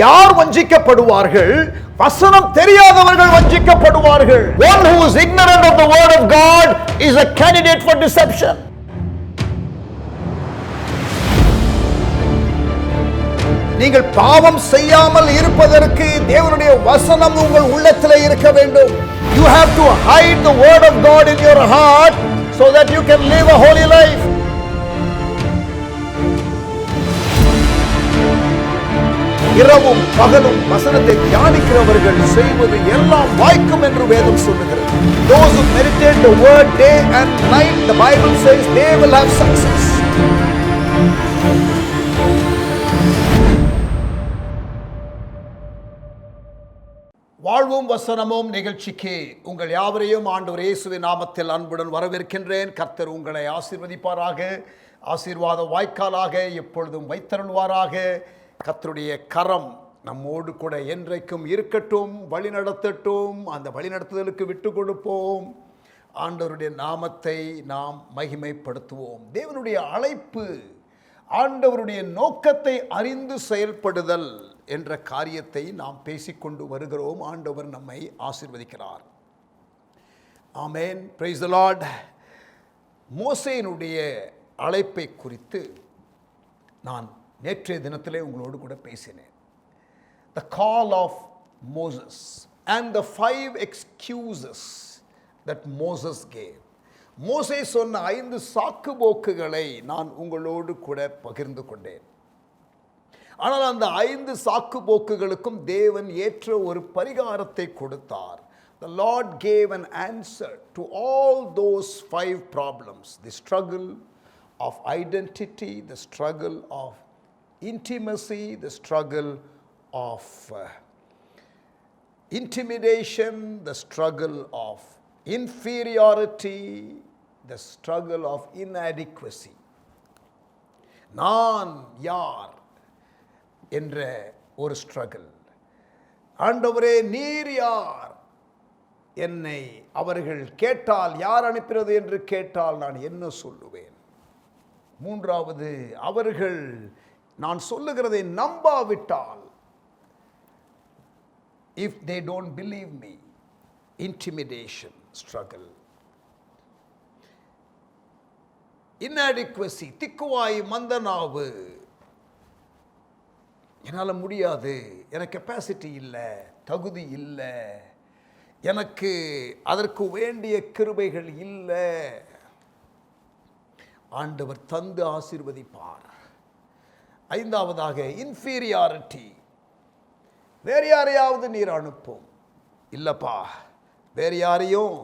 யார் வஞ்சிக்கப்படுவார்கள்? வசனம் தெரியாதவர்கள் வஞ்சிக்கப்படுவார்கள். One who is ignorant of the word of God is a candidate for deception. நீங்கள் பாவம் செய்யாமல் இருப்பதற்கு தேவனுடைய வசனம் உங்கள் உள்ளத்திலே இருக்க வேண்டும். You have to hide the word of God in your heart so that you can live a holy life. இரவும் பகலும் வசனத்தை தியானிக்கிறவர்கள் செய்வது எல்லாம் வாய்க்கும் என்று வேதம் சொல்லுகிறது. Those who meditate the word day and night, the Bible says they will have success. வாழ்வும் வசனமும் நிகழ்ச்சிக்கு உங்கள் யாவரையும் ஆண்டவர் இயேசுவின் நாமத்தில் அன்புடன் வரவேற்கின்றேன். கர்த்தர் உங்களை ஆசீர்வதிப்பாராக, ஆசீர்வாத வாய்க்காலாக எப்பொழுதும் வைத்தருள்வாராக. கர்த்தருடைய கரம் நம்மோடு கூட என்றைக்கும் இருக்கட்டும், வழி நடத்தட்டும். அந்த வழி நடத்துதலுக்கு விட்டு கொடுப்போம். ஆண்டவருடைய நாமத்தை நாம் மகிமைப்படுத்துவோம். தேவனுடைய அழைப்பு, ஆண்டவருடைய நோக்கத்தை அறிந்து செயல்படுதல் என்ற காரியத்தை நாம் பேசிக்கொண்டு வருகிறோம். ஆண்டவர் நம்மை ஆசீர்வதிக்கிறார். ஆமென். Praise the Lord. மோசேயினுடைய அழைப்பை குறித்து நான் நேற்றைய தினத்திலே உங்களோடு கூட பேசினேன். The call of Moses and the 5 excuses that Moses gave. மோசே சொன்ன 5 சாக்குபோக்குகளை நான் உங்களோடு கூட பகிர்ந்து கொண்டேன். ஆனால் அந்த 5 சாக்குபோக்குகளுக்கும் தேவன் ஏற்ற ஒரு பரிகாரத்தை கொடுத்தார். The Lord gave an answer to all those 5 problems. The struggle of identity, the struggle of intimacy, the struggle of intimidation, the struggle of inferiority, the struggle of inadequacy. நான் யார் என்ற ஒரு ஸ்ட்ரகிள். ஆண்டவரே நீர் யார்? என்னை அவர்கள் கேட்டால், யார் அனுப்பினது என்று கேட்டால் நான் என்ன சொல்லுவேன்? மூன்றாவது, அவர்கள் நான் சொல்லுகிறதை நம்பாவிட்டால், if they don't believe me, intimidation, struggle. inadequacy, திக்குவாய் மந்தனாவு, என்னால் முடியாது, எனக்கு கெப்பாசிட்டி இல்லை, தகுதி இல்லை, எனக்கு அதற்கு வேண்டிய கிருபைகள் இல்லை. ஆண்டவர் தந்து ஆசீர்வதிப்பார். ஐந்தாவதாக இன்ஃபீரியாரிட்டி, வேறு யாரையாவது நீர் அனுப்பும். இல்லைப்பா, வேறு யாரையும்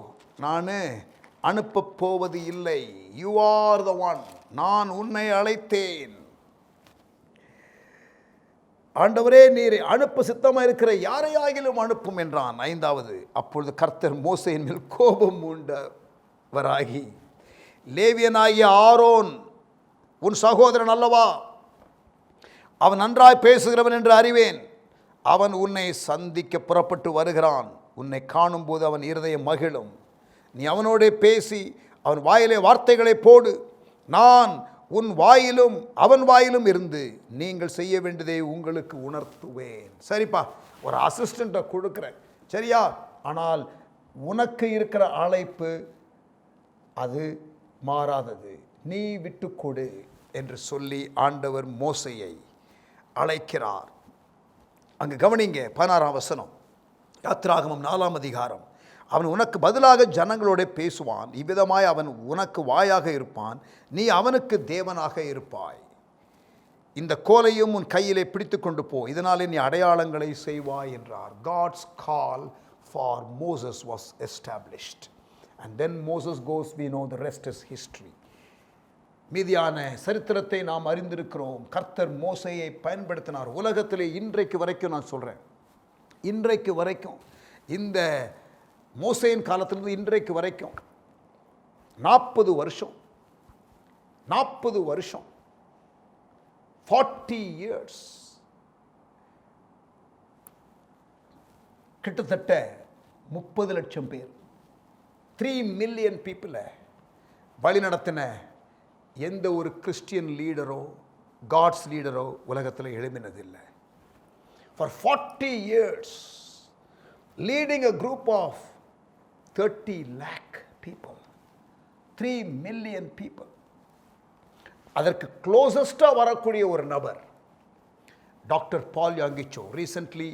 நான் அனுப்ப போவது இல்லை. யூ ஆர் த ஒன், நான் உன்னை அழைத்தேன். ஆண்டவரே நீர் அனுப்ப சித்தமாக இருக்கிற யாரையாகிலும் அனுப்பும் என்றான். ஐந்தாவது, அப்பொழுது கர்த்தர் மோசேயின் மேல் கோபம் உண்டவராகி, லேவியனாகிய ஆரோன் உன் சகோதரன் அல்லவா, அவன் நன்றாய் பேசுகிறவன் என்று அறிவேன். அவன் உன்னை சந்திக்க புறப்பட்டு வருகிறான். உன்னை காணும்போது அவன் இருதயம் மகிழும். நீ அவனோட பேசி அவன் வாயிலே வார்த்தைகளை போடு. நான் உன் வாயிலும் அவன் வாயிலும் இருந்து நீங்கள் செய்ய வேண்டியதை உங்களுக்கு உணர்த்துவேன். சரிப்பா, ஒரு அசிஸ்டண்ட்டை கொடுக்குறேன், சரியா? ஆனால் உனக்கு இருக்கிற அழைப்பு அது மாறாதது, நீ விட்டு கொடு என்று சொல்லி ஆண்டவர் மோசேயை அழைக்கிறார். அங்கு கவனிங்க, 16ஆம் வசனம், யாத்திராகமம் 4ஆம் அதிகாரம். அவன் உனக்கு பதிலாக ஜனங்களோட பேசுவான். இவ்விதமாய் அவன் உனக்கு வாயாக இருப்பான், நீ அவனுக்கு தேவனாக இருப்பாய். இந்த கோலையும் உன் கையிலே பிடித்து கொண்டு போ, இதனாலே நீ அடையாளங்களை செய்வாய் என்றார். God's call for Moses was established. And then Moses goes, we know the rest is history. மீதியான சரித்திரத்தை நாம் அறிந்திருக்கிறோம். கர்த்தர் மோசேயை பயன்படுத்தினார். உலகத்திலே இன்றைக்கு வரைக்கும், நான் சொல்கிறேன், இன்றைக்கு வரைக்கும், இந்த மோசேயின் காலத்திலிருந்து இன்றைக்கு வரைக்கும் 40 வருஷம் 40 years, கிட்டத்தட்ட 30 லட்சம் பேர், 3 million பீப்புளை வழி நடத்தின எந்த ஒரு கிறிஸ்டியன் லீடரோ காட்ஸ் லீடரோ உலகத்தில் எழுப்பினதில்லை. for 40 years, leading a group of 30 lakh people, 3 million people. அதற்கு க்ளோசஸ்டாக வரக்கூடிய ஒரு நபர் doctor Paul Yonggi Cho. Recently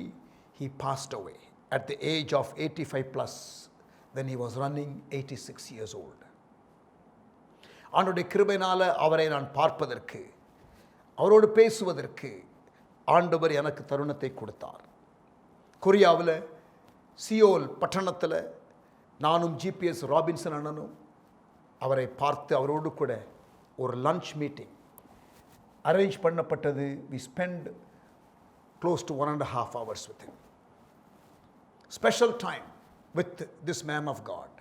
he passed away at the age of 85 plus. Then he was running 86 years old. ஆண்டவருடைய கிருபையினால அவரை நான் பார்ப்பதற்கு, அவரோடு பேசுவதற்கு ஆண்டவர் எனக்கு தருணத்தை கொடுத்தார். கொரியாவில் சியோல் பட்டணத்தில் நானும் ஜிபிஎஸ் ராபின்சன் அண்ணனும் அவரை பார்த்து அவரோடு கூட ஒரு லஞ்ச் மீட்டிங் அரேஞ்ச் பண்ணப்பட்டது. We spend close to 1.5 hours with him. Special time with this man of God.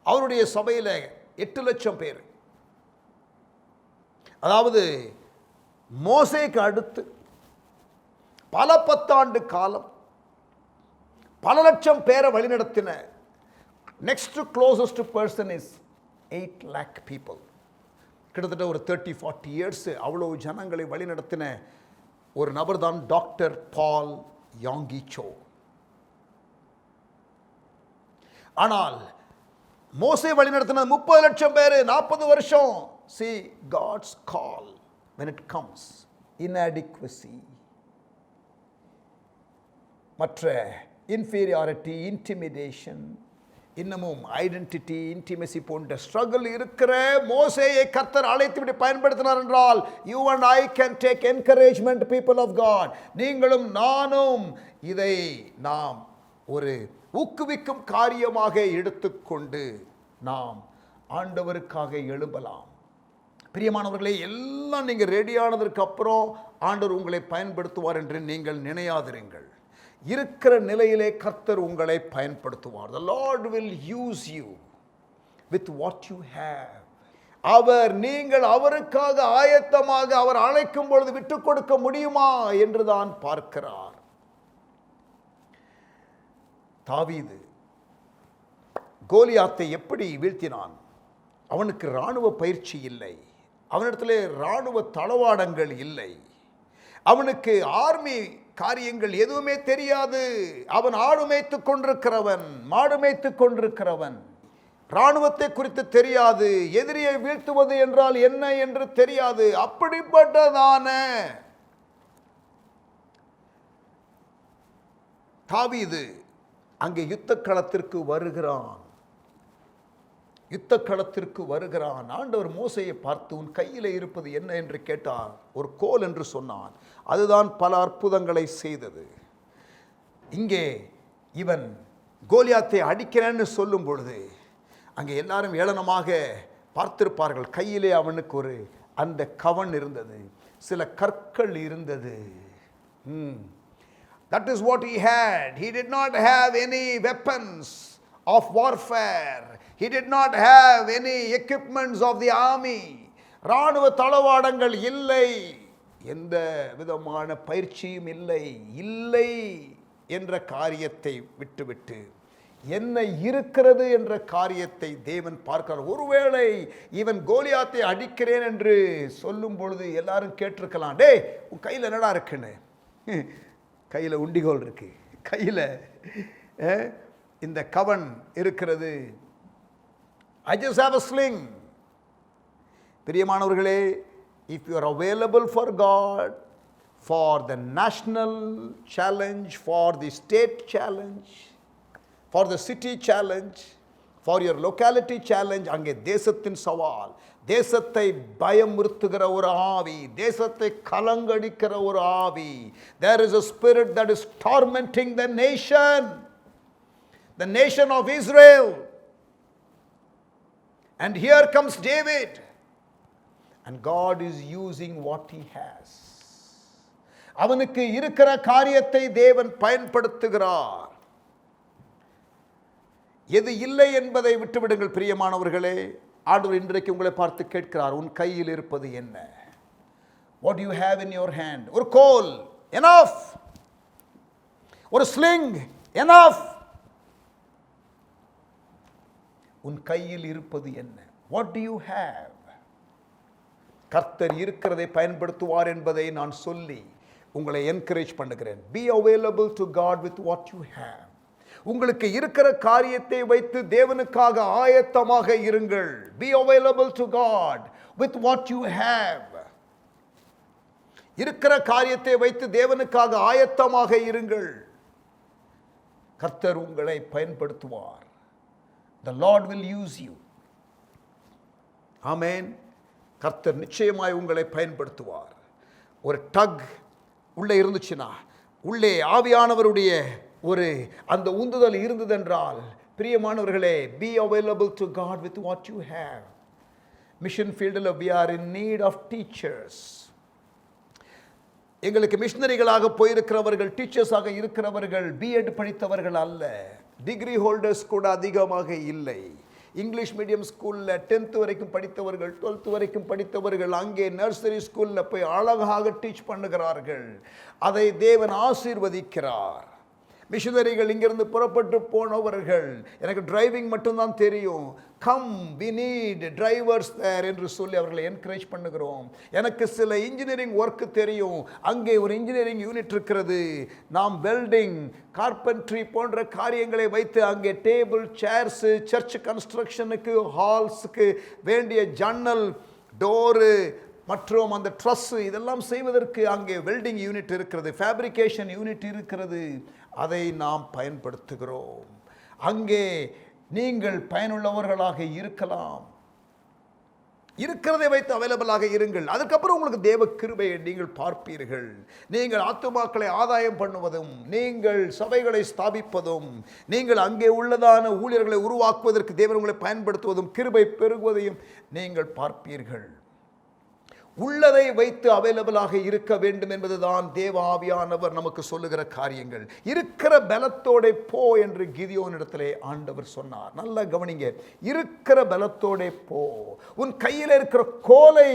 அவருடைய சபையில் 8 லட்சம் பேர், அதாவது மோசேக்கு அடுத்து பல 10 ஆண்டு காலம் பல லட்சம் பேரை வழிநடத்தின next closest person is 8 lakh people. கிட்டத்தட்ட ஒரு 30-40 இயர்ஸ் அவ்வளவு ஜனங்களை வழிநடத்தின ஒரு நபர் தான் டாக்டர் பால் யாங்கி சோ. ஆனால் மோசே வழிநடத்தின 30 லட்சம் பேர் 40 வருஷம். See God's call when it comes, inadequacy, மற்ற inferiority, intimidation, இன்னமும் ஐடென்டிட்டி, இன்டிமெசி போன்ற ஸ்ட்ரகிள் இருக்கிற மோசேயை கர்த்தர் அழைத்து விட்டு பயன்படுத்தினார் என்றால், you and I can take encouragement people of God. நீங்களும் நானும் இதை நாம் ஒரு ஊக்குவிக்கும் காரியமாக எடுத்துக்கொண்டு நாம் ஆண்டவருக்காக எழும்பலாம். பிரியமானவர்களே, எல்லாம் நீங்கள் ரெடியானதற்கு அப்புறம் ஆண்டவர் உங்களை பயன்படுத்துவார் என்று நீங்கள் நினையாதிருங்கள். இருக்கிற நிலையிலே கர்த்தர் உங்களை பயன்படுத்துவார். The Lord will use you with what you have. அவர் நீங்கள் அவருக்காக ஆயத்தமாக அவர் அழைக்கும் பொழுது விட்டுக் கொடுக்க முடியுமா என்று தான் பார்க்கிறார். தாவீது கோலியாத்தை எப்படி வீழ்த்தினான்? அவனுக்கு இராணுவ பயிற்சி இல்லை, அவனிடத்திலே இராணுவ தளவாடங்கள் இல்லை, அவனுக்கு ஆர்மி காரியங்கள் எதுவுமே தெரியாது. அவன் ஆடு மேய்த்து கொண்டிருக்கிறவன், மாடு மேய்த்து கொண்டிருக்கிறவன். இராணுவத்தை குறித்து தெரியாது, எதிரியை வீழ்த்துவது என்றால் என்ன என்று தெரியாது. அப்படிப்பட்டதான தாவீது அங்கே யுத்த களத்திற்கு வருகிறான். ஆண்டவர் மோசேயை பார்த்து, உன் கையில் இருப்பது என்ன என்று கேட்டார். ஒரு கோல் என்று சொன்னான். அதுதான் பல அற்புதங்களை செய்தது. இங்கே இவன் கோலியாத்தை அடிக்கிறேன்னு சொல்லும் பொழுது அங்கே எல்லாரும் ஏளனமாக பார்த்திருப்பார்கள். கையிலே அவனுக்கு ஒரு அந்த கவன் இருந்தது, சில கற்கள் இருந்தது. That is what he had. He did not have any weapons of warfare. He did not have any equipments of the army. இராணுவ தளவாடங்கள் இல்லை, எந்த விதமான பயிற்சியும் இல்லை என்ற காரியத்தை விட்டுவிட்டு என்ன இருக்கிறது என்ற காரியத்தை தேவன் பார்க்கிறார். ஒருவேளை இவன் கோலியாத்தை அடிக்கிறேன் என்று சொல்லும் பொழுது எல்லாரும் கேட்டிருக்கலாம், டே உன் கையில் என்னடா இருக்குன்னு. கையில் உண்டிகோல் இருக்கு, கையில் இந்த கவன் இருக்கிறது. I just have a sling. பிரியமானவர்களே, if you are available for God, for the national challenge, for the state challenge, for the city challenge, for your locality challenge, அங்கே தேசத்தின் சவால், தேசத்தை பயமுறுத்துகிற ஒரு ஆவி, தேசத்தை கலங்கடிக்கிற ஒரு ஆவி. There is a spirit that is tormenting the nation of Israel. And here comes David, and God is using what he has. அவனுக்கு இருக்கிற காரியத்தை தேவன் பயன்படுத்துகிறார். எது இல்லை என்பதை விட்டுவிடுங்கள் பிரியமானவர்களே. ஆண்டவர் இன்றைக்கு உங்களை பார்த்து கேட்கிறார், உன் கையில் இருப்பது என்ன? What do you have in your hand? ஒரு கோல், enough. ஒரு ஸ்லிங், enough. உன் கையில் இருப்பது என்ன? What do you have? கர்த்தர் இருக்கிறதை பயன்படுத்துவார் என்பதை நான் சொல்லி உங்களை என்கரேஜ் பண்ணுகிறேன். Be available to God with what you have. உங்களுக்கு இருக்கிற காரியத்தை வைத்து தேவனுக்காக ஆயத்தமாக இருங்கள். Be available to God with what you have. இருக்கிற காரியத்தை வைத்து தேவனுக்காக ஆயத்தமாக இருங்கள். கர்த்தர் உங்களை பயன்படுத்துவார். The Lord will use you. ஆமென். கர்த்தர் நிச்சயமாய் உங்களை பயன்படுத்துவார். ஒரு டக் உள்ளே இருந்துச்சுன்னா, உள்ளே ஆவியானவருடைய ஒரு அந்த உந்துதல் இருந்ததென்றால், பிரியமானவர்களே, be available to God with what you have. Mission ஃபீல்டில் we are in need of teachers. எங்களுக்கு மிஷனரிகளாக போயிருக்கிறவர்கள், டீச்சர்ஸாக இருக்கிறவர்கள் பிஎட் படித்தவர்கள் அல்ல, டிகிரி ஹோல்டர்ஸ் கூட அதிகமாக இல்லை. இங்கிலீஷ் மீடியம் ஸ்கூலில் 10th வரைக்கும் படித்தவர்கள், 12th வரைக்கும் படித்தவர்கள் அங்கே நர்சரி ஸ்கூலில் போய் அழகாக டீச் பண்ணுகிறார்கள். அதை தேவன் ஆசீர்வதிக்கிறார். மிஷனரிகள் இங்கிருந்து புறப்பட்டு போனவர்கள், எனக்கு டிரைவிங் மட்டும்தான் தெரியும், கம் வி நீட் டிரைவர்ஸ் தேர் என்று சொல்லி அவர்களை என்கரேஜ் பண்ணுகிறோம். எனக்கு சில இன்ஜினியரிங் ஒர்க்கு தெரியும், அங்கே ஒரு இன்ஜினியரிங் யூனிட் இருக்கிறது, நாம் வெல்டிங் கார்பென்ட்ரி போன்ற காரியங்களை வைத்து அங்கே டேபிள் சேர்ஸு, சர்ச் கன்ஸ்ட்ரக்ஷனுக்கு, ஹால்ஸுக்கு வேண்டிய ஜன்னல், டோரு மற்றும் அந்த ட்ரஸ்ஸு இதெல்லாம் செய்வதற்கு அங்கே வெல்டிங் யூனிட் இருக்கிறது, ஃபேப்ரிகேஷன் யூனிட் இருக்கிறது. அதை நாம் பயன்படுத்துகிறோம். அங்கே நீங்கள் பயனுள்ளவர்களாக இருக்கலாம். இருக்கிறதை வைத்து அவைலபிளாக இருங்கள். அதுக்கப்புறம் உங்களுக்கு தேவ கிருபையை நீங்கள் பார்ப்பீர்கள். நீங்கள் ஆத்துமாக்களை ஆதாயம் பண்ணுவதும், நீங்கள் சபைகளை ஸ்தாபிப்பதும், நீங்கள் அங்கே உள்ளதான ஊழியர்களை உருவாக்குவதற்கு தேவன் உங்களை பயன்படுத்துவதும், கிருபை பெருகுவதையும் நீங்கள் பார்ப்பீர்கள். உள்ளதை வைத்து அவைலபிளாக இருக்க வேண்டும் என்பதுதான் தேவ ஆவியானவர் நமக்கு சொல்லுகிற காரியங்கள். இருக்கிற பலத்தோட போ என்று கிதியோனிடத்திலே ஆண்டவர் சொன்னார். நல்லா கவனிங்க, இருக்கிற பலத்தோட போ. உன் கையில் இருக்கிற கோலை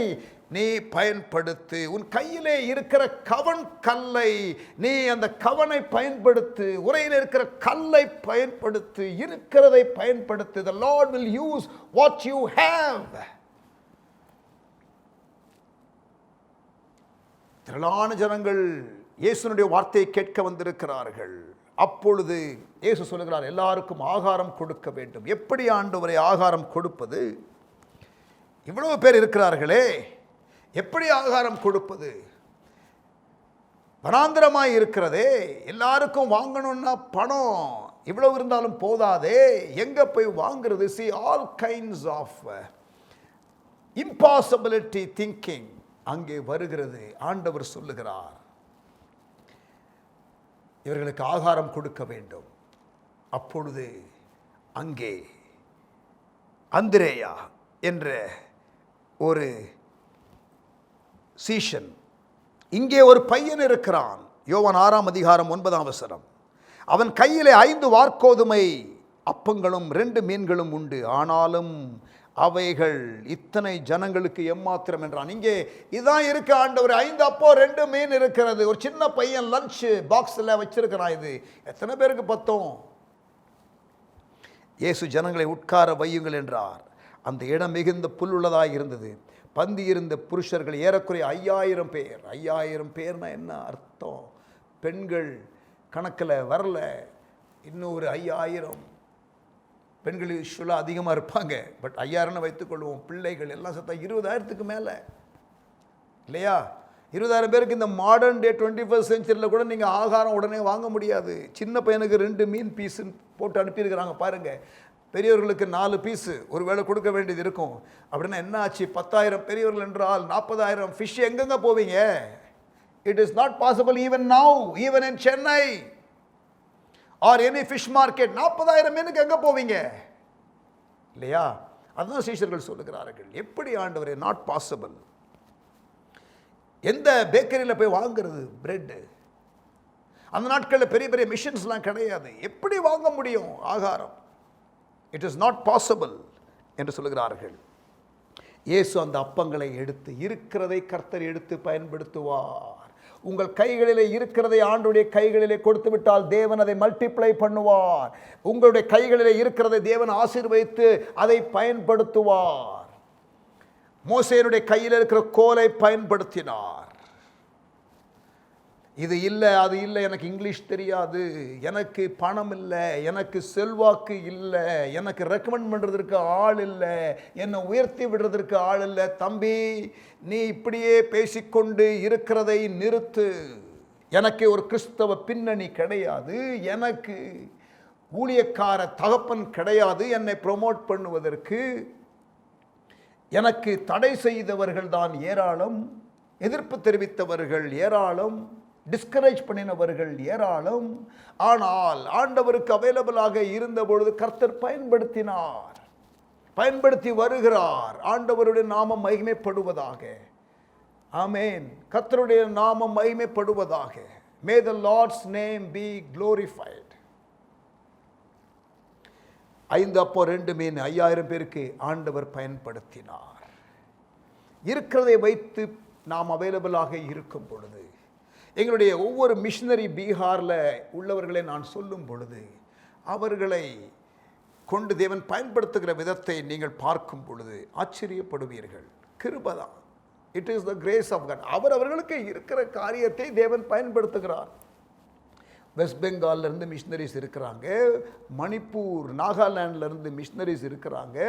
நீ பயன்படுத்து. உன் கையிலே இருக்கிற கவன் கல்லை நீ அந்த கவனை பயன்படுத்து. உரையில் இருக்கிற கல்லை பயன்படுத்து. இருக்கிறதை பயன்படுத்து. The Lord will use what you have. திரளான ஜனங்கள் இயேசுனுடைய வார்த்தையை கேட்க வந்திருக்கிறார்கள். அப்பொழுது இயேசு சொல்லுகிறார், எல்லாருக்கும் ஆகாரம் கொடுக்க வேண்டும். எப்படி ஆண்டவரை ஆகாரம் கொடுப்பது? இவ்வளவு பேர் இருக்கிறார்களே, எப்படி ஆகாரம் கொடுப்பது? வனாந்திரமாய் இருக்கிறதே, எல்லாருக்கும் வாங்கணும்னா பணம் இவ்வளவு இருந்தாலும் போதாதே, எங்க போய் வாங்குறது? See, all kinds of impossibility thinking அங்கே வருகிறது. ஆண்டவர் சொல்லுகிறார், இவர்களுக்கு ஆகாரம் கொடுக்க வேண்டும். அப்பொழுது அங்கே அந்திரேயா என்ற ஒரு சீஷன், இங்கே ஒரு பையன் இருக்கிறான். யோவான் 6 அதிகாரம் 9 அவன் கையிலே 5 வாற்கோதுமை அப்பங்களும் 2 மீன்களும் உண்டு, ஆனாலும் அவைகள் இத்தனை ஜனங்களுக்கு எம்மாத்திரம் என்றான். இங்கே இதான் இருக்கு ஆண்டவர், 5 அப்போ 2 மீன் இருக்கிறது. ஒரு சின்ன பையன் லஞ்ச் பாக்ஸில் வச்சிருக்கிறான். இது எத்தனை பேருக்கு பத்தும்? இயேசு ஜனங்களை உட்கார வையுங்கள் என்றார். அந்த இடம் மிகுந்த புல்லுள்ளதாக இருந்தது. பந்தி இருந்த புருஷர்கள் ஏறக்குறைய 5000 பேர். 5000 பேர்னா என்ன அர்த்தம்? பெண்கள் கணக்கில் வரல. இன்னொரு 5000 பெண்கள் யூஸ்வலாக அதிகமாக இருப்பாங்க. பட் 5000 வைத்துக்கொள்வோம். பிள்ளைகள் எல்லாம் சேர்த்தா 20000க்கு மேலே இல்லையா? 20000 பேருக்கு இந்த மாடர்ன் டே 21st செஞ்சுரியில் கூட நீங்கள் ஆகாரம் உடனே வாங்க முடியாது. சின்ன பையனுக்கு 2 மீன் பீஸு போட்டு அனுப்பியிருக்கிறாங்க பாருங்கள். பெரியவர்களுக்கு 4 பீஸு ஒரு வேளை கொடுக்க வேண்டியது இருக்கும். அப்படின்னா என்ன ஆச்சு? 10000 பெரியவர்கள் என்றால் 40000 ஃபிஷ். எங்கெங்க போவீங்க? It is not possible even now, even in Chennai or any fish market. 40000 மீனுக்கு எங்கே போவீங்க இல்லையா? அதுதான் சீஷர்கள் சொல்லுகிறார்கள். எப்படி ஆண்டவரே? Not possible. எந்த பேக்கரியில் போய் வாங்குறது பிரெட்டு? அந்த நாட்களில் பெரிய பெரிய மிஷின்ஸ்லாம் கிடையாது. எப்படி வாங்க முடியும் ஆகாரம்? இட் இஸ் நாட் பாசிபிள் என்று சொல்லுகிறார்கள். இயேசு அந்த அப்பங்களை எடுத்து, இருக்கிறதை கர்த்தர் எடுத்து பயன்படுத்துவார். உங்கள் கைகளிலே இருக்கிறதை ஆண்டுடைய கைகளிலே கொடுத்து விட்டால் தேவன் அதை மல்டிப்ளை பண்ணுவார். உங்களுடைய கைகளிலே இருக்கிறதை தேவன் ஆசீர்வதித்து அதை பயன்படுத்துவார். மோசேயினுடைய கையில் இருக்கிற கோலை பயன்படுத்தினார். இது இல்லை அது இல்லை, எனக்கு இங்கிலீஷ் தெரியாது, எனக்கு பணம் இல்லை, எனக்கு செல்வாக்கு இல்லை, எனக்கு ரெக்கமெண்ட் பண்ணுறதுக்கு ஆள் இல்லை, என்னை உயர்த்தி விடுறதற்கு ஆள் இல்லை. தம்பி, நீ இப்படியே பேசிக்கொண்டு இருக்கிறதை நிறுத்து. எனக்கு ஒரு கிறிஸ்தவ பின்னணி கிடையாது, எனக்கு ஊழியக்கார தகப்பன் கிடையாது, என்னை ப்ரொமோட் பண்ணுவதற்கு எனக்கு தடை செய்தவர்கள் தான் ஏராளம், எதிர்ப்பு தெரிவித்தவர்கள் ஏராளம், டிஸ்கரேஜ் பண்ணினவர்கள் ஏராளம். ஆனால் ஆண்டவருக்கு அவைலபிளாக இருந்த பொழுது கர்த்தர் பயன்படுத்தினார், பயன்படுத்தி வருகிறார். ஆண்டவருடைய நாமம் மகிமைப்படுவதாக. ஆமென். கர்த்தருடைய நாமம் மகிமைப்படுவதாக. May the Lord's name be glorified. 5 அப்போ 2 மீன் 5000 பேருக்கு ஆண்டவர் பயன்படுத்தினார். இருக்கிறதை வைத்து நாம் அவைலபிளாக இருக்கும் பொழுது, எங்களுடைய ஒவ்வொரு மிஷனரி பீகாரில் உள்ளவர்களை நான் சொல்லும் பொழுது, அவர்களை கொண்டு தேவன் பயன்படுத்துகிற விதத்தை நீங்கள் பார்க்கும் பொழுது ஆச்சரியப்படுவீர்கள். கிருபைதான். It is the grace of God. அவர்களுக்கு இருக்கிற காரியத்தை தேவன் பயன்படுத்துகிறார். வெஸ்ட் பெங்கால்லேருந்து மிஷினரிஸ் இருக்கிறாங்க, மணிப்பூர் நாகாலாண்டிலேருந்து மிஷினரிஸ் இருக்கிறாங்க,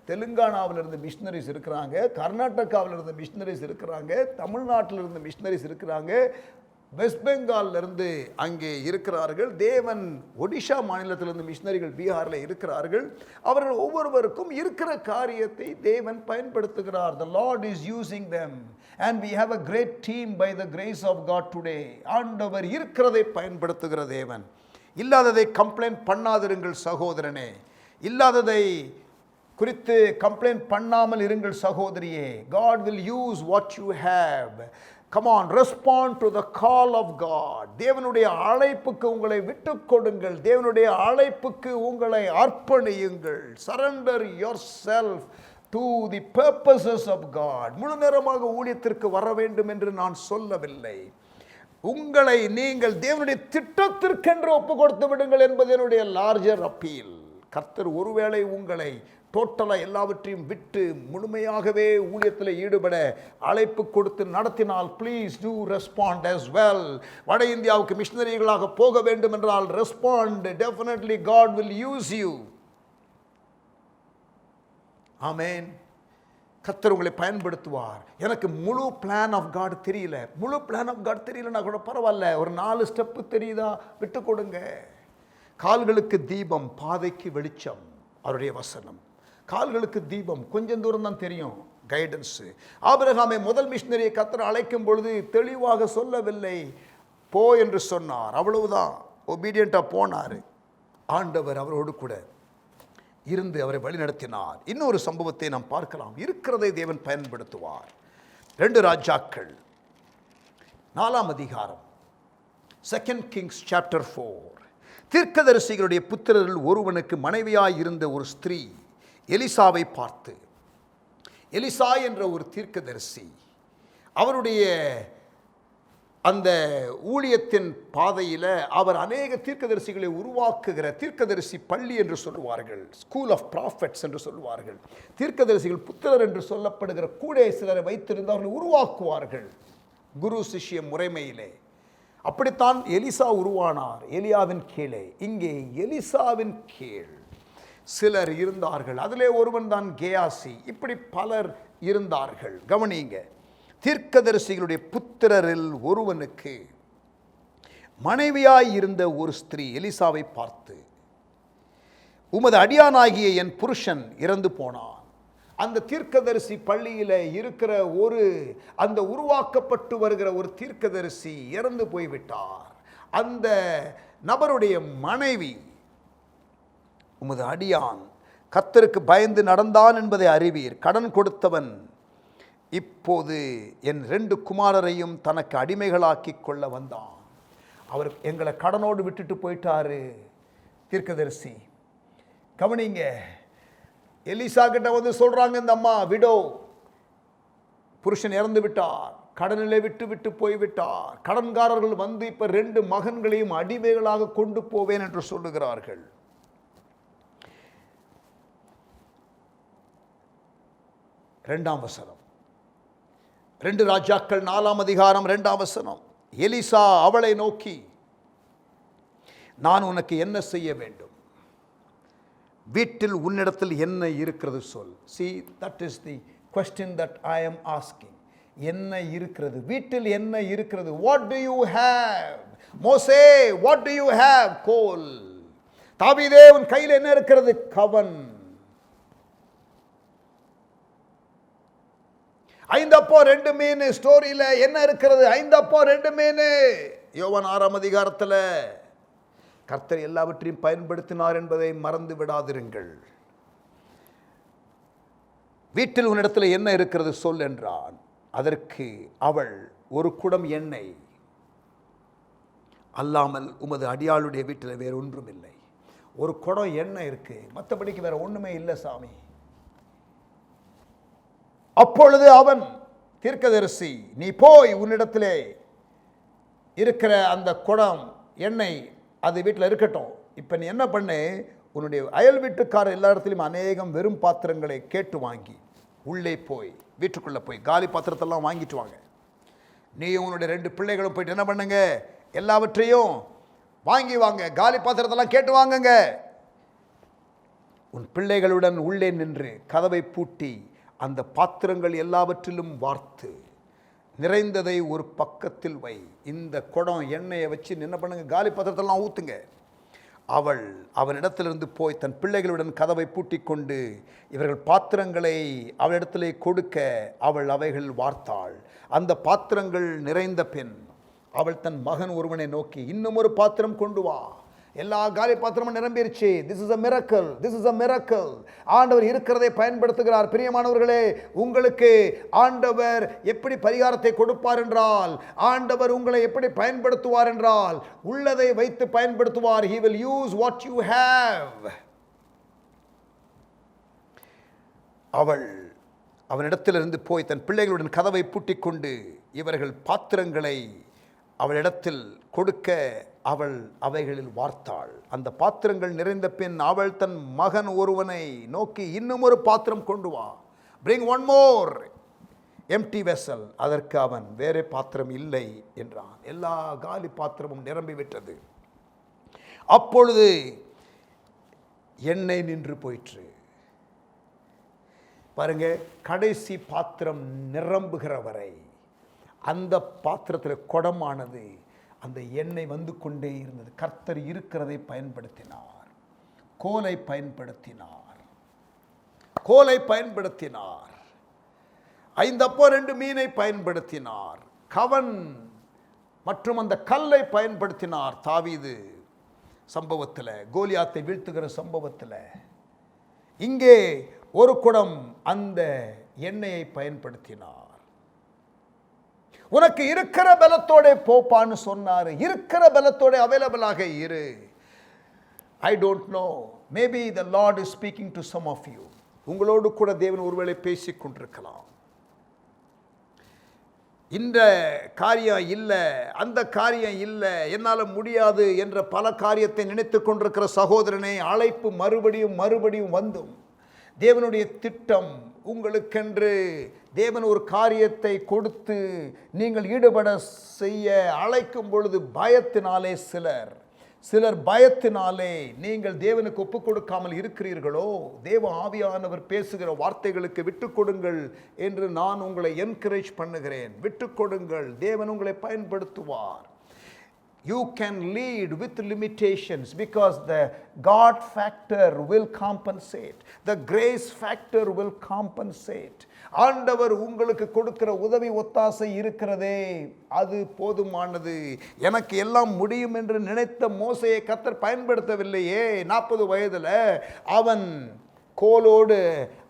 தெலுங்கானாவிலிருந்து மிஷினரிஸ் இருக்கிறாங்க, கர்நாடகாவிலிருந்து மிஷினரிஸ் இருக்கிறாங்க, தமிழ்நாட்டிலிருந்து மிஷினரிஸ் இருக்கிறாங்க, வெஸ்ட் பெங்காலிருந்து அங்கே இருக்கிறார்கள். தேவன் ஒடிஷா மாநிலத்திலிருந்து மிஷினரிகள் பீகாரில் இருக்கிறார்கள். அவர்கள் ஒவ்வொருவருக்கும் இருக்கிற காரியத்தை தேவன் பயன்படுத்துகிறார். The Lord is using them and we have a great team by the grace of God today. ஆண்டவர் இருக்கிறதை பயன்படுத்துகிற தேவன். இல்லாததை கம்ப்ளைண்ட் பண்ணாதிருங்கள் சகோதரனே, இல்லாததை குறித்து கம்ப்ளைண்ட் பண்ணாமல் இருங்கள் சகோதரியே. God will use what you have. Come on, respond to the call of God. தேவனுடைய அழைப்புக்கு உங்களை விட்டுக் கொடுங்கள். தேவனுடைய அழைப்புக்கு உங்களை அர்ப்பணியுங்கள். Surrender yourself to the purposes of God. முழு நேரமாக ஊழியத்திற்கு வர வேண்டும் என்று நான் சொல்லவில்லை. உங்களை நீங்கள் தேவனுடைய திட்டத்திற்கென்று ஒப்பு கொடுத்து விடுங்கள் என்பது என்னுடைய லார்ஜர் அப்பீல். கர்த்தர் ஒருவேளை உங்களை டோட்டலாக எல்லாவற்றையும் விட்டு முழுமையாகவே ஊழியத்தில் ஈடுபட அழைப்பு கொடுத்து நடத்தினால், please do respond as well. வட இந்தியாவுக்கு மிஷனரிகளாக போக வேண்டும் என்றால் respond. Definitely God will use you. ஆமென். கர்த்தர் உங்களை பயன்படுத்துவார். எனக்கு முழு பிளான் ஆஃப் காட் தெரியல, முழு பிளான் ஆஃப் காட் தெரியலன்னா கூட பரவாயில்ல, ஒரு 4 ஸ்டெப்பு தெரியுதா, விட்டு கொடுங்க. கால்களுக்கு தீபம், பாதைக்கு வெளிச்சம், அவருடைய வசனம். கால்களுக்கு தீபம், கொஞ்சம் தூரம் தான் தெரியும், கைடன்ஸு. ஆபிரகாமை முதல் மிஷனரியை கர்த்தர் அழைக்கும் பொழுது தெளிவாக சொல்லவில்லை, போ என்று சொன்னார், அவ்வளவுதான். ஒபீடியண்ட்டாக போனார். ஆண்டவர் அவரோடு கூட இருந்து அவரை வழிநடத்தினார். இன்னொரு சம்பவத்தை நாம் பார்க்கலாம். இருக்கிறதை தேவன் பயன்படுத்துவார். 2 ராஜாக்கள் 4ஆம் அதிகாரம், 2 Kings chapter 4. தீர்க்கதரிசிகளுடைய புத்திரரில் ஒருவனுக்கு மனைவியாய் இருந்த ஒரு ஸ்திரீ எலிசாவை பார்த்து, எலிசா என்ற ஒரு தீர்க்கதரிசி அவருடைய அந்த ஊழியத்தின் பாதையில் அவர் அநேக தீர்க்கதரிசிகளை உருவாக்குகிற தீர்க்கதரிசி பள்ளி என்று சொல்லுவார்கள், ஸ்கூல் ஆஃப் ப்ராஃபெட்ஸ் என்று சொல்லுவார்கள். தீர்க்கதரிசிகள் புத்திரர் என்று சொல்லப்படுகிற கூட சிலரை வைத்திருந்து அவர்களை உருவாக்குவார்கள் குரு சிஷ்ய முறைமையிலே. அப்படித்தான் எலிசா உருவானார், எலியாவின் கீழே. இங்கே எலிசாவின் கீழ் சிலர் இருந்தார்கள். அதிலே ஒருவன் தான் கேயாசி. இப்படி பலர் இருந்தார்கள். கவனிங்க, தீர்க்கதரிசிகளுடைய புத்திரரில் ஒருவனுக்கு மனைவியாய் இருந்த ஒரு ஸ்திரீ எலிசாவை பார்த்து, உமது அடியானாகிய என் புருஷன் இறந்து போனான். அந்த தீர்க்கதரிசி பள்ளியில் இருக்கிற அந்த உருவாக்கப்பட்டு வருகிற ஒரு தீர்க்கதரிசி இறந்து போய்விட்டார். அந்த நபருடைய மனைவி, உமது அடியான் கர்த்தருக்கு பயந்து நடந்தான் என்பதை அறிவீர். கடன் கொடுத்தவன் இப்போது என் 2 குமாரரையும் தனக்கு அடிமைகளாக்கி கொள்ள வந்தான். அவர் எங்களை கடனோடு விட்டுட்டு போயிட்டாரு. தீர்க்கதரிசி கவனிங்க, எலிசா கிட்ட வந்து சொல்றாங்க, இந்த அம்மா விடோ, புருஷன் இறந்து விட்டார், கடனிலே விட்டு போய்விட்டார். கடன்காரர்கள் வந்து இப்ப 2 மகன்களையும் அடிமைகளாக கொண்டு போவேன் என்று சொல்லுகிறார்கள். இரண்டாம் வசனம், 2 ராஜாக்கள் 4ஆம் அதிகாரம் 2ஆம் வசனம். எலிசா அவளை நோக்கி, நான் உனக்கு என்ன செய்ய வேண்டும்? வீட்டில் உன்னிடத்தில் என்ன இருக்கிறது சொல். See, that is the question that I am asking. என்ன இருக்கிறது? வீட்டில் என்ன இருக்கிறது? What do you have? மோசே, what do you have? கோல். தாவீதே, உன் கையில் என்ன இருக்கிறது? கவன். 5 அப்போ 2 மீன் ஸ்டோரியில என்ன இருக்கிறது? 5 அப்போ 2 மீன். யோவான் 6ஆம் அதிகாரத்தில் கர்த்தர் எல்லாவற்றையும் பயன்படுத்தினார் என்பதை மறந்து விடாதிருங்கள். வீட்டில் உன்னிடத்தில் என்ன இருக்கிறது சொல் என்றான். அதற்கு அவள், ஒரு குடம் எண்ணெய் அல்லாமல் உமது அடியாளுடைய வீட்டில் வேறு ஒன்றும் இல்லை. ஒரு குடம் எண்ணெய் இருக்கு, மற்றபடிக்கு வேற ஒண்ணுமே இல்லை சாமி. அப்பொழுது அவன், தீர்க்கதரிசி, நீ போய் உன்னிடத்திலே இருக்கிற அந்த குடம் எண்ணெய் அது வீட்டில் இருக்கட்டும். இப்போ நீ என்ன பண்ணு, உன்னுடைய அயல் வீட்டுக்காரர் எல்லா இடத்துலையும் அநேகம் வெறும் பாத்திரங்களை கேட்டு வாங்கி உள்ளே போய் வீட்டுக்குள்ளே போய் காலி பாத்திரத்தெல்லாம் வாங்கிட்டு வாங்க. நீயும் உன்னுடைய 2 பிள்ளைகளும் போயிட்டு என்ன பண்ணுங்க, எல்லாவற்றையும் வாங்கி வாங்க, காலி பாத்திரத்தெல்லாம் கேட்டு வாங்குங்க. உன் பிள்ளைகளுடன் உள்ளே நின்று கதவை பூட்டி அந்த பாத்திரங்கள் எல்லாவற்றிலும் வார்த்து நிறைந்ததை ஒரு பக்கத்தில் வை. இந்த குடம் எண்ணெயை வச்சு என்ன பண்ணுங்க, காலி பாத்திரத்தெல்லாம் ஊற்றுங்க. அவள் அவனிடத்திலிருந்து போய் தன் பிள்ளைகளுடன் கதவை பூட்டி கொண்டு இவர்கள் பாத்திரங்களை அவளிடத்திலே கொடுக்க அவள் அவைகள் வார்த்தாள். அந்த பாத்திரங்கள் நிறைந்த பின் அவள் தன் மகன் ஒருவனை நோக்கி, இன்னும் ஒரு பாத்திரம் கொண்டு வா. எல்லா காலி பாத்திரமும் நிரம்பிருச்சு. This is a miracle, this is a miracle. ஆண்டவர் இருக்கிறதை பயன்படுத்துகிறார். பிரியமானவர்களே, உங்களுக்கு ஆண்டவர் எப்படி பரிகாரத்தை கொடுப்பார் என்றால், ஆண்டவர் உங்களை எப்படி பயன்படுத்துவார் என்றால், உள்ளதை வைத்து பயன்படுத்துவார். He will use what you have. அவள் அவனிடத்திலிருந்து போய் தன் பிள்ளைகளுடன் கதவை பூட்டிக் கொண்டு இவர்கள் பாத்திரங்களை அவளிடத்தில் கொடுக்க அவள் அவைகளில் வார்த்தாள். அந்த பாத்திரங்கள் நிறைந்த பின் அவள் தன் மகன் ஒருவனை நோக்கி, இன்னும் ஒரு பாத்திரம் கொண்டு வா. bring one more empty vessel. அதற்கு அவன், வேறே பாத்திரம் இல்லை என்றான். எல்லா காலி பாத்திரமும் நிரம்பிவிட்டது. அப்பொழுது எண்ணெய் நின்று போயிற்று. பாருங்க, கடைசி பாத்திரம் நிரம்புகிற வரை அந்த பாத்திரத்தில் குடமானது அந்த எண்ணெய் வந்து கொண்டே இருந்தது. கர்த்தர் இருக்கிறதை பயன்படுத்தினார். கோலை பயன்படுத்தினார். 5 அப்போ 2 மீனை பயன்படுத்தினார். கவன் மற்றும் அந்த கல்லை பயன்படுத்தினார். தாவீது சம்பவத்தில், கோலியாத்தை வீழ்த்துகிற சம்பவத்தில் இங்கே ஒரு குடம் அந்த எண்ணெயை பயன்படுத்தினார். உனக்கு இருக்கிற பலத்தோட போப்பான்னு சொன்னார். இருக்கிற பலத்தோட அவைலபிளாக இரு. I don't know, maybe the Lord is speaking to some of you. உங்களோடு கூட தேவன் ஒருவேளை பேசிக் கொண்டிருக்கலாம். இந்த காரியம் இல்லை, அந்த காரியம் இல்லை, என்னால் முடியாது என்ற பல காரியத்தை நினைத்து கொண்டிருக்கிற சகோதரனை, அழைப்பு மறுபடியும் வந்தும் தேவனுடைய திட்டம் உங்களுக்கென்று தேவன் ஒரு காரியத்தை கொடுத்து நீங்கள் ஈடுபட செய்ய அழைக்கும் பொழுது பயத்தினாலே சிலர் பயத்தினாலே நீங்கள் தேவனுக்கு ஒப்புக் கொடுக்காமல் இருக்கிறீர்களோ, தேவ ஆவியானவர் பேசுகிற வார்த்தைகளுக்கு விட்டு கொடுங்கள் என்று நான் உங்களை என்கரேஜ் பண்ணுகிறேன். விட்டு கொடுங்கள், தேவன் உங்களை பயன்படுத்துவார். You can lead with limitations because the God factor will compensate. The grace factor will compensate. ஆண்டவர் உங்களுக்கு கொடுக்கிற உதவி ஒத்தாசை இருக்கிறதே, அது போதுமானது. எனக்கு எல்லாம் முடியும் என்று நினைத்த மோசேயை கர்த்தர் பயன்படுத்தவில்லையே. 40 வயதில் அவன் கோலோடு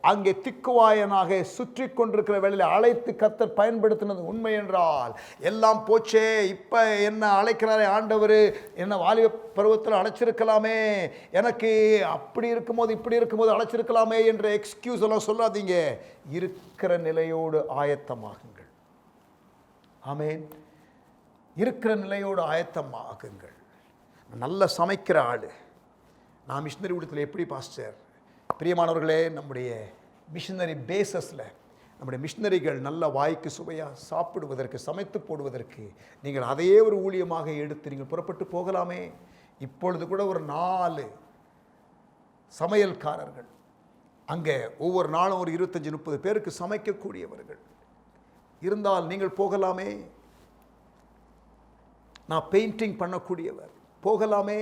அங்கே திக்குவாயனாக சுற்றி கொண்டிருக்கிற வேளையில் அழைத்து கர்த்தர் பயன்படுத்தினது உண்மை என்றால், எல்லாம் போச்சே, இப்போ என்ன அழைக்கிறாரே ஆண்டவர், என்ன வாலிப பருவத்தில் அழைச்சிருக்கலாமே, எனக்கு அப்படி இருக்கும்போது இப்படி இருக்கும்போது அழைச்சிருக்கலாமே என்ற எக்ஸ்கியூஸ் எல்லாம் சொல்லாதீங்க. இருக்கிற நிலையோடு ஆயத்தமாகுங்கள். ஆமேன். இருக்கிற நிலையோடு ஆயத்தமாகுங்கள். நல்ல சமைக்கிற ஆள், நான் மிஷினரி ஊழியத்தில் எப்படி பாஸ்டர்? பிரியமானவர்களே, நம்முடைய மிஷினரி பேசஸில் நம்முடைய மிஷினரிகள் நல்ல வாய்க்கு சுவையாக சாப்பிடுவதற்கு, சமைத்து போடுவதற்கு நீங்கள் அதையே ஒரு ஊழியமாக எடுத்து நீங்கள் புறப்பட்டு போகலாமே. இப்பொழுது கூட ஒரு 4 சமையல்காரர்கள் அங்கே ஒவ்வொரு நாளும் ஒரு 25-30 பேருக்கு சமைக்கக்கூடியவர்கள் இருந்தால் நீங்கள் போகலாமே. நான் பெயிண்டிங் பண்ணக்கூடியவர், போகலாமே.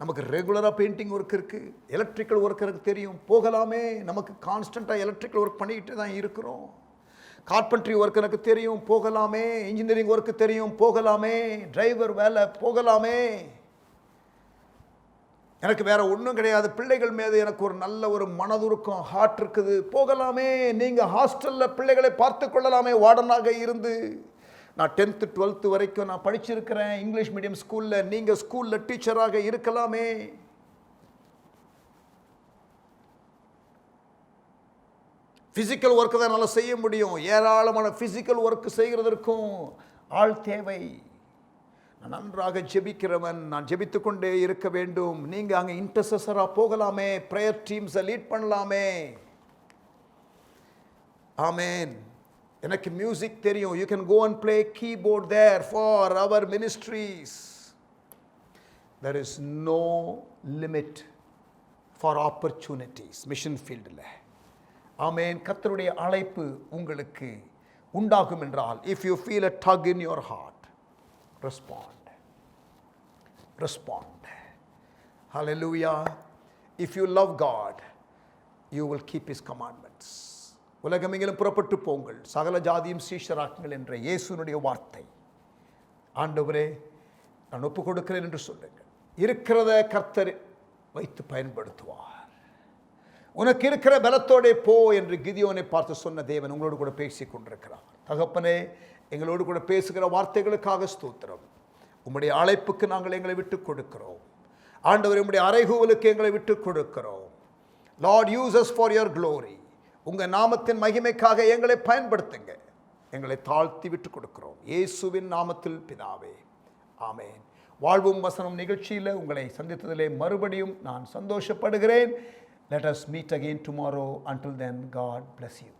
நமக்கு ரெகுலராக பெயிண்டிங் ஒர்க் இருக்குது, எலக்ட்ரிக்கல் ஒர்க் எனக்கு தெரியும், போகலாமே. நமக்கு கான்ஸ்டண்ட்டாக எலக்ட்ரிக்கல் ஒர்க் பண்ணிக்கிட்டு தான் இருக்கிறோம். கார்பென்ட்ரி ஒர்க் எனக்கு தெரியும், போகலாமே. இன்ஜினியரிங் ஒர்க்கு தெரியும், போகலாமே. டிரைவர் வேலை, போகலாமே. எனக்கு வேறு ஒன்றும் கிடையாது, பிள்ளைகள் மீது எனக்கு ஒரு நல்ல ஒரு மனதுருக்கம், ஹார்ட் இருக்குது, போகலாமே. நீங்கள் ஹாஸ்டலில் பிள்ளைகளை பார்த்து கொள்ளலாமே வார்டனாக இருந்து. நான் 10th 12th வரைக்கும் நான் படிச்சிருக்கிறேன் இங்கிலீஷ் மீடியம் ஸ்கூலில், நீங்கள் ஸ்கூலில் டீச்சராக இருக்கலாமே. ஃபிசிக்கல் ஒர்க்கு தான் நல்லா செய்ய முடியும், ஏராளமான ஃபிசிக்கல் ஒர்க்கு செய்கிறதற்கும் ஆள் தேவை. நான் நன்றாக ஜெபிக்கிறவன், நான் ஜெபித்து கொண்டே இருக்க வேண்டும். நீங்கள் அங்கே இன்டர்செசராக போகலாமே, ப்ரேயர் டீம்ஸை லீட் பண்ணலாமே. ஆமேன். எனக்கு மியூசிக் தெரியும், you can go and play keyboard there for our ministries. There is no limit for opportunities mission ஃபீல்டில். ஆமேன். கர்த்தருடைய அழைப்பு உங்களுக்கு உண்டாகும் என்றால், if you feel a tug in your heart, respond. Hallelujah. If you love God, you will keep his commandments. உலகமெங்கிலும் புறப்பட்டு போங்கள், சகல ஜாதியும் சீஷராக்குங்கள் என்ற இயேசுனுடைய வார்த்தை. ஆண்டவரே, நான் ஒப்பு கொடுக்கிறேன் என்று சொல்லுங்கள். இருக்கிறத கர்த்தர் வைத்து பயன்படுத்துவார். உனக்கு இருக்கிற பலத்தோடே போ என்று கிதியோனை பார்த்து சொன்ன தேவன் உங்களோடு கூட பேசிக் கொண்டிருக்கிறார். தகப்பனே, எங்களோடு கூட பேசுகிற வார்த்தைகளுக்காக ஸ்தோத்திரம். உம்முடைய அழைப்புக்கு நாங்கள் எங்களை விட்டு கொடுக்கிறோம். ஆண்டவர், உம்முடைய அறைகூவலுக்கு எங்களை விட்டு கொடுக்கிறோம். Lord, use us for your glory. உங்கள் நாமத்தின் மகிமைக்காக எங்களை பயன்படுத்துங்க. எங்களை தாழ்த்தி விட்டு கொடுக்கிறோம் இயேசுவின் நாமத்தில் பிதாவே, ஆமேன். வாழ்வும் வசனம் நிகழ்ச்சியில் உங்களை சந்தித்ததிலே மறுபடியும் நான் சந்தோஷப்படுகிறேன். Let us meet again tomorrow. Until then, God bless you.